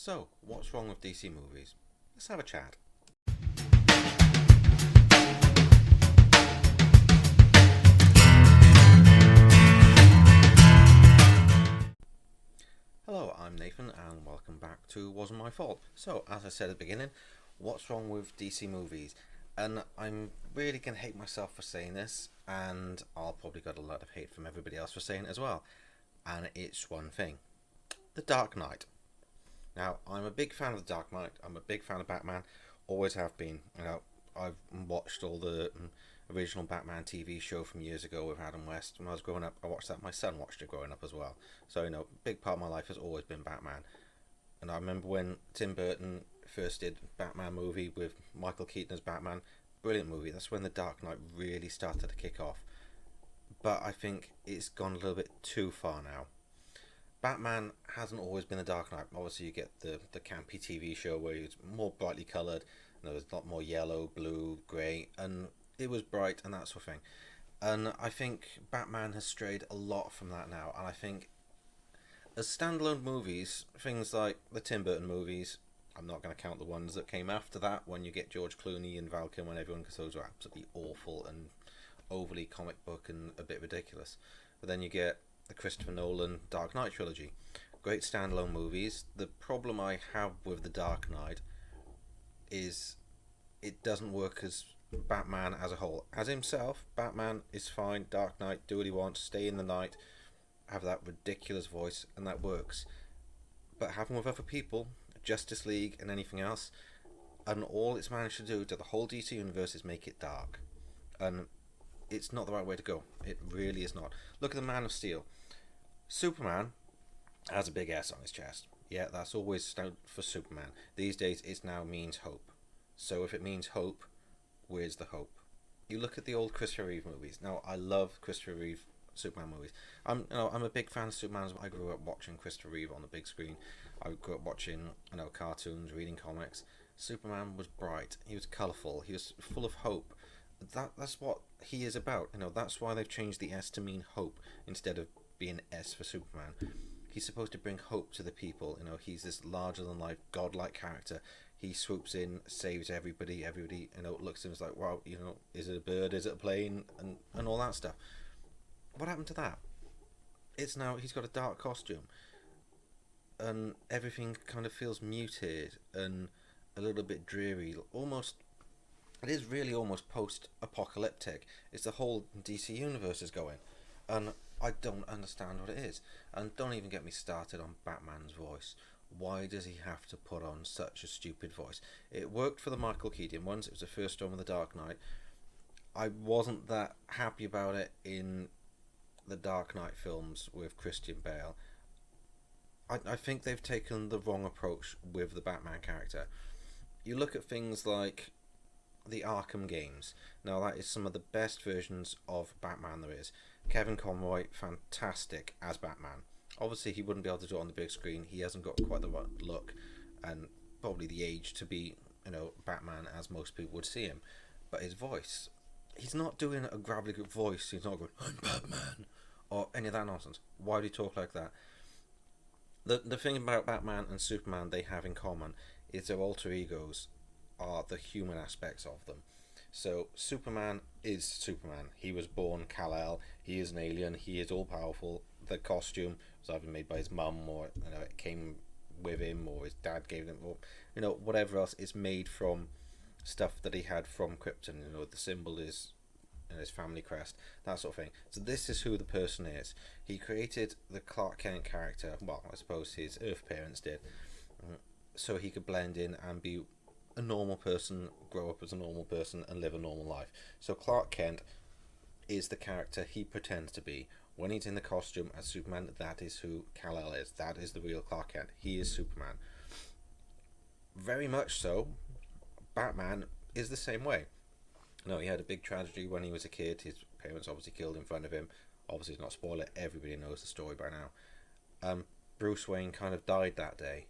So, what's wrong with DC movies? Let's have a chat. Hello, I'm Nathan and welcome back to Wasn't My Fault. So, as I said at the beginning, what's wrong with DC movies? And I'm really going to hate myself for saying this, and I'll probably get a lot of hate from everybody else for saying it as well. And it's one thing: The Dark Knight. Now, I'm a big fan of The Dark Knight. I'm a big fan of Batman. Always have been. I've watched all the original Batman TV show from years ago with Adam West. When I was growing up, I watched that. My son watched it growing up as well. So, a big part of my life has always been Batman. And I remember when Tim Burton first did Batman movie with Michael Keaton as Batman. Brilliant movie. That's when The Dark Knight really started to kick off. But I think it's gone a little bit too far now. Batman hasn't always been the Dark Knight. Obviously, you get the campy TV show where it's more brightly coloured. There's a lot more yellow, blue, grey, and it was bright and that sort of thing. And I think Batman has strayed a lot from that now. And I think as standalone movies, things like the Tim Burton movies, I'm not going to count the ones that came after that, when you get George Clooney and Val Kilmer and everyone, because those are absolutely awful and overly comic book and a bit ridiculous. But then you get the Christopher Nolan Dark Knight trilogy. Great standalone movies. The problem I have with The Dark Knight is it doesn't work as Batman as a whole. As himself, Batman is fine. Dark Knight, do what he wants, stay in the night, have that ridiculous voice, and that works. But having with other people, Justice League and anything else, and all it's managed to do to the whole DC universe is make it dark. And it's not the right way to go. It really is not. Look at the Man of Steel. Superman has a big S on his chest. Yeah, that's always stood for Superman. These days it now means hope. So if it means hope, where's the hope? You look at the old Christopher Reeve movies. Now, I love Christopher Reeve Superman movies. I'm a big fan of Superman. I grew up watching Christopher Reeve on the big screen. I grew up watching cartoons, reading comics. Superman was bright. He was colourful. He was full of hope. That's what he is about. That's why they've changed the S to mean hope instead of being S for Superman. He's supposed to bring hope to the people. He's this larger than life, godlike character. He swoops in, saves everybody. Everybody, looks at him and is like, wow, is it a bird? Is it a plane? And all that stuff. What happened to that? It's now he's got a dark costume, and everything kind of feels muted and a little bit dreary. Almost, it is really almost post-apocalyptic. It's the whole DC universe is going, and I don't understand what it is. And don't even get me started on Batman's voice. Why does he have to put on such a stupid voice? It worked for the Michael Keaton ones. It was the first one with the Dark Knight. I wasn't that happy about it in the Dark Knight films with Christian Bale. I think they've taken the wrong approach with the Batman character. You look at things like the Arkham games. Now, that is some of the best versions of Batman there is. Kevin Conroy, fantastic as Batman. Obviously, he wouldn't be able to do it on the big screen. He hasn't got quite the right look and probably the age to be, Batman as most people would see him. But his voice, he's not doing a gravelly good voice. He's not going, I'm Batman, or any of that nonsense. Why would he talk like that? The thing about Batman and Superman they have in common is their alter egos are the human aspects of them. So Superman is Superman. He was born Kal-El. He is an alien. He is all powerful. The costume was either made by his mum, or it came with him, or his dad gave him, or whatever else. It's made from stuff that he had from Krypton. The symbol is his family crest, that sort of thing. So this is who the person is. He created the Clark Kent character. Well, I suppose his Earth parents did, so he could blend in and be a normal person, grow up as a normal person, and live a normal life. So Clark Kent is the character he pretends to be. When he's in the costume as Superman, that is who Kal-El is. That is the real Clark Kent. He is Superman. Very much so, Batman is the same way. He had a big tragedy when he was a kid. His parents obviously killed in front of him. Obviously, it's not a spoiler. Everybody knows the story by now. Bruce Wayne kind of died that day,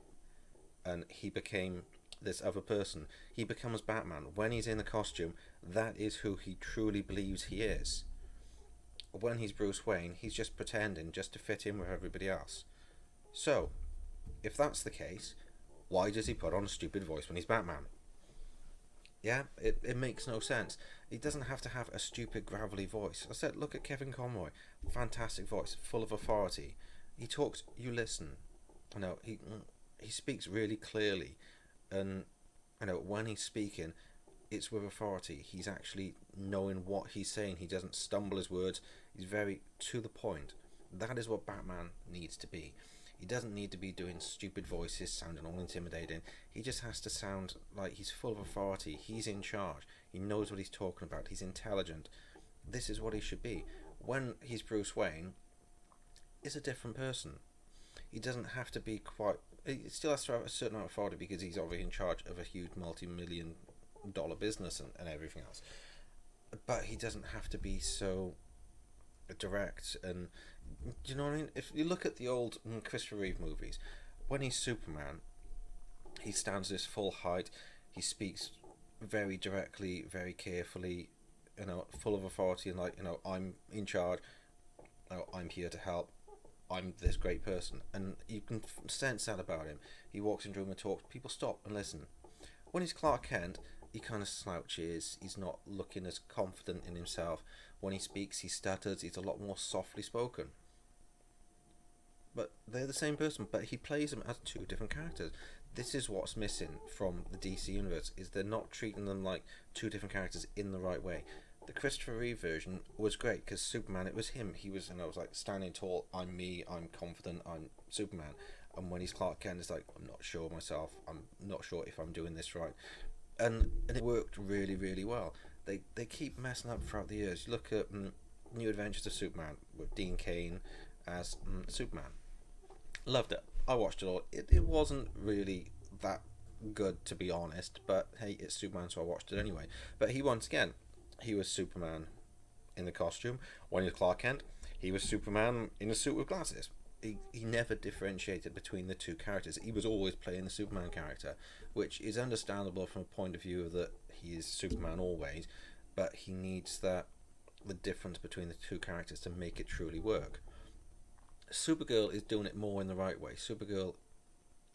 and he became this other person. He becomes Batman. When he's in the costume, that is who he truly believes he is. When he's Bruce Wayne, he's just pretending just to fit in with everybody else. So, if that's the case, Why does he put on a stupid voice when he's Batman? Yeah, it makes no sense. He doesn't have to have a stupid gravelly voice. I said, look at Kevin Conroy, fantastic voice, full of authority. He talks, you listen. You know, he speaks really clearly, and you know when he's speaking, it's with authority. He's actually knowing what he's saying. He doesn't stumble his words. He's very to the point. That is what Batman needs to be. He doesn't need to be doing stupid voices, sounding all intimidating. He just has to sound like he's full of authority. He's in charge. He knows what he's talking about. He's intelligent. This is what he should be. When he's Bruce Wayne, he's a different person. He doesn't have to be quite... He still has to have a certain amount of authority because he's obviously in charge of a huge multi-million-dollar business and everything else. But he doesn't have to be so direct. And do you know what I mean? If you look at the old Christopher Reeve movies, when he's Superman, he stands his full height. He speaks very directly, very carefully, you know, full of authority, and like, you know, I'm in charge. You know, I'm here to help. I'm this great person, and you can sense that about him. He walks into a room and talks. People stop and listen. When he's Clark Kent, he kind of slouches. He's not looking as confident in himself. When he speaks, he stutters. He's a lot more softly spoken. But they're the same person, but he plays them as two different characters. This is what's missing from the DC universe, is they're not treating them like two different characters in the right way. The Christopher Reeve version was great because Superman, it was him. He was, and I was like standing tall. I'm me. I'm confident. I'm Superman. And when he's Clark Kent, it's like, I'm not sure myself. I'm not sure if I'm doing this right. And it worked really, really well. They keep messing up throughout the years. You look at New Adventures of Superman with Dean Cain as Superman. Loved it. I watched it all. It wasn't really that good, to be honest. But hey, it's Superman, so I watched it anyway. But once again, he was Superman in the costume. When he was Clark Kent, he was Superman in a suit with glasses. He never differentiated between the two characters. He was always playing the Superman character, which is understandable from a point of view that he is Superman always, but he needs the difference between the two characters to make it truly work. Supergirl is doing it more in the right way. Supergirl,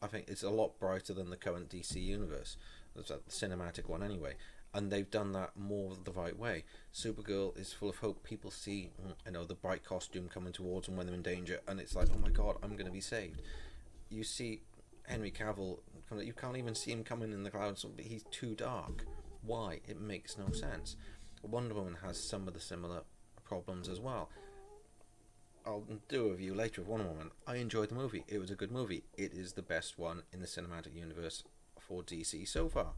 I think, is a lot brighter than the current DC universe, the cinematic one anyway, and they've done that more the right way. Supergirl is full of hope. People see, you know, the bright costume coming towards them when they're in danger, and it's like, oh my god, I'm going to be saved. You see Henry Cavill, you can't even see him coming in the clouds. He's too dark. Why? It makes no sense. Wonder Woman has some of the similar problems as well. I'll do a review later of Wonder Woman. I enjoyed the movie. It was a good movie. It is the best one in the cinematic universe for DC so far.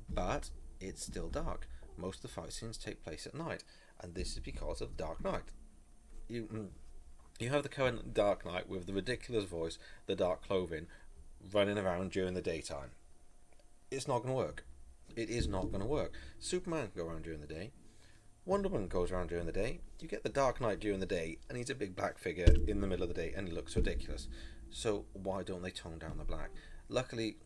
But it's still dark. Most of the fight scenes take place at night, and this is because of Dark Knight. You have the current Dark Knight with the ridiculous voice, the dark clothing, running around during the daytime. It's not going to work. It is not going to work. Superman can go around during the day. Wonder Woman goes around during the day. You get the Dark Knight during the day, and he's a big black figure in the middle of the day, and he looks ridiculous. So why don't they tone down the black? Luckily,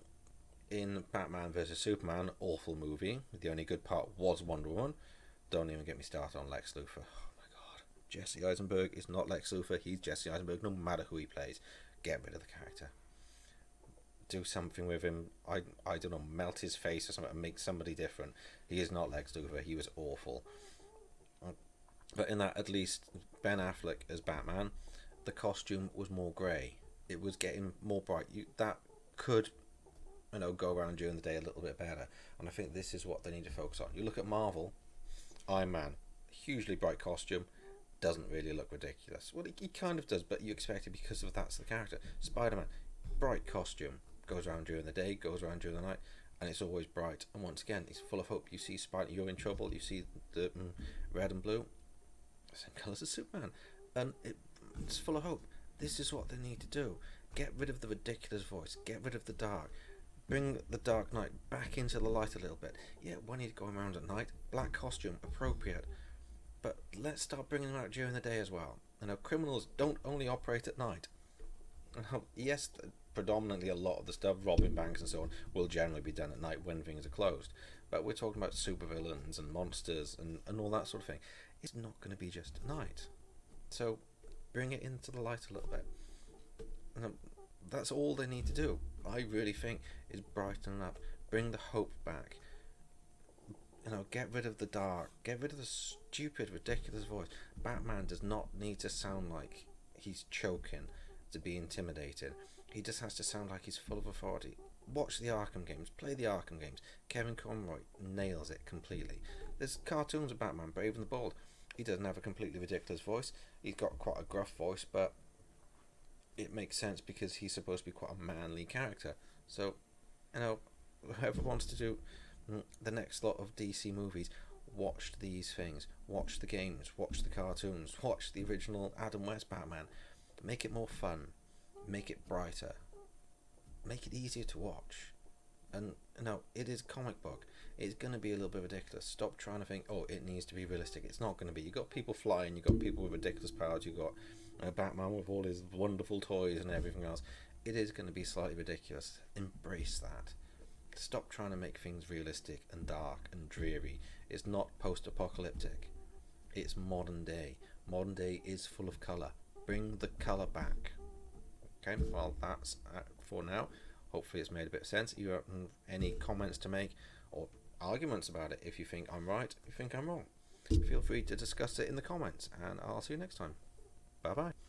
in Batman vs Superman, awful movie, the only good part was Wonder Woman. Don't even get me started on Lex Luthor. Oh my god. Jesse Eisenberg is not Lex Luthor. He's Jesse Eisenberg no matter who he plays. Get rid of the character. Do something with him. I don't know, melt his face or something and make somebody different. He is not Lex Luthor. He was awful. But in that, at least Ben Affleck as Batman, the costume was more grey. It was getting more bright. That could, you know, go around during the day a little bit better. And I think this is what they need to focus on. You look at Marvel, Iron Man, hugely bright costume, doesn't really look ridiculous. Well, he kind of does, but you expect it because of that's the character. Spider-Man, bright costume, goes around during the day, goes around during the night, and it's always bright. And once again, he's full of hope. You see Spider, you're in trouble. You see the red and blue, same colours as Superman, and it's full of hope. This is what they need to do. Get rid of the ridiculous voice. Get rid of the dark. Bring the Dark Knight back into the light a little bit. Yeah, when he's going around at night, black costume, appropriate. But let's start bringing them out during the day as well. You know, criminals don't only operate at night. Yes, predominantly a lot of the stuff, robbing banks and so on, will generally be done at night when things are closed. But we're talking about supervillains and monsters and all that sort of thing. It's not going to be just at night. So bring it into the light a little bit. And that's all they need to do. I really think is brighten up, bring the hope back. Get rid of the dark, get rid of the stupid, ridiculous voice. Batman does not need to sound like he's choking to be intimidated. He just has to sound like he's full of authority. Watch the Arkham games, play the Arkham games. Kevin Conroy nails it completely. There's cartoons of Batman, Brave and the Bold. He doesn't have a completely ridiculous voice. He's got quite a gruff voice, but it makes sense because he's supposed to be quite a manly character. So, whoever wants to do the next lot of DC movies, watch these things. Watch the games, watch the cartoons, watch the original Adam West Batman. Make it more fun. Make it brighter. Make it easier to watch. And it is a comic book. It's going to be a little bit ridiculous. Stop trying to think, oh, it needs to be realistic. It's not going to be. You've got people flying, you've got people with ridiculous powers, you've got Batman with all his wonderful toys and everything else. It is going to be slightly ridiculous. Embrace that. Stop trying to make things realistic and dark and dreary. It's not post-apocalyptic. It's modern day. Modern day is full of colour. Bring the colour back. Okay, well, that's for now. Hopefully it's made a bit of sense. You have any comments to make or arguments about it? If you think I'm right, if you think I'm wrong, feel free to discuss it in the comments, and I'll see you next time. Bye bye.